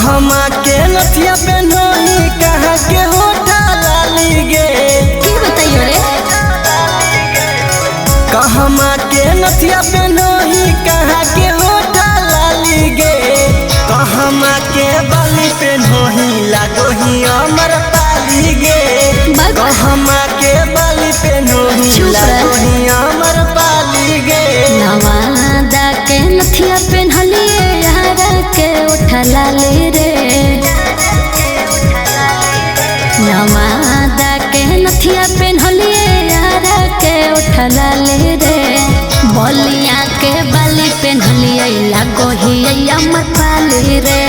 कहमा के नथिया पेन्होही कहाँ के होठा लाली गे। की बताइयो रे। कहमा के नथिया पेन्होही कहाँ के होठा लाली गे। कहमा के बाली पेन्होही लागोही अमर पाली गे। कहमा के बाली पेन्होही लागोही अमर पाली गे। नवादा के नथिया पेन्हलिए यार के उठा लाली रे। नवादा के नथिया पेन्हलिए यार के उठा लाली रे। बलिया के बाली पेन्हलिए लागोही अमर पाली रे।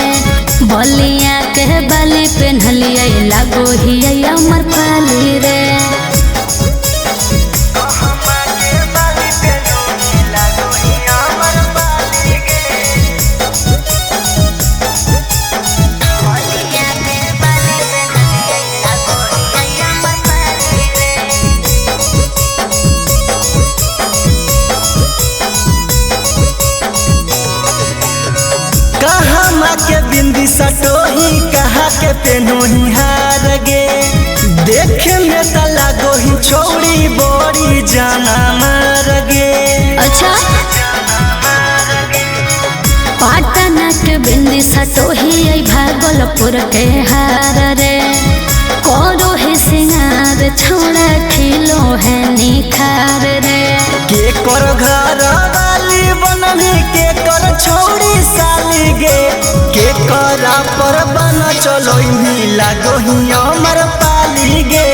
बलिया के बाली पेन्हलिए लागोही अमर पाली रे। कहमा के बिंदी सटोही कहा के पेन्होही हार गे। देखे में त लागोही छोड़ी बड़ी जाना मार गे। अच्छा पाटना के बिंदी सटोही भागलपुर के हार रे। करो है सिंगार छोड़ा खिलो है निखार रे। के कर घर वाली बनही के कर छोड़ी साली गे। के कर पर बन चलो लागोही अमर पाली गे।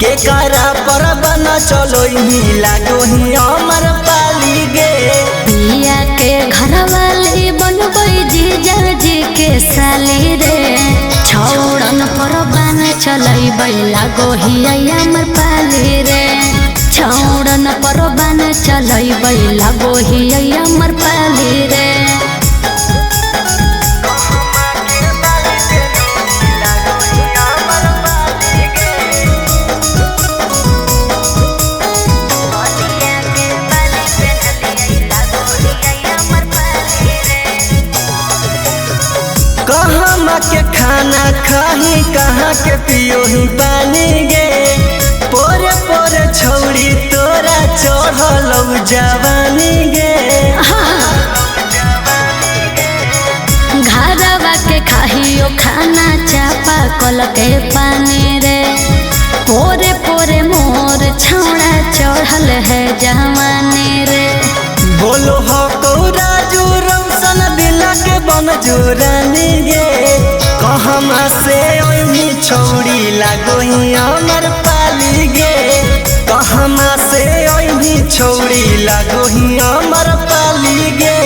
के कर पर बन चलो लागोही अमर पाली गे। पिया के घर वाली बनबई जीजा जी के साली रे। छौड़न पर बन चलैबै लागोही अमर पाली रे। छौड़न पर बन चलैबै लागोही अमर पाली रे। कहमा के खाना खाही कहाँ के पियोही पानी गे। पोरे पोरे छौड़ी तोरा चढ़ल जवानी गे। घरवा के खाहियो खाना चापा कल के पानी रे। पोरे पोरे मोर छौड़ा चढ़ल है जवानी रे। बोलो हो राजू रौशन दिला के बन जोरानी गे। कहमा से ओही छौड़ी लागोही अमर पाली गे। कहमा से ओही छौड़ी लागोही अमर पाली गे।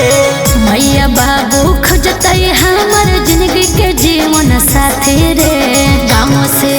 मैया बाबू खोजतै हमर जिंदगी के जीवन साथी रे। गाँव से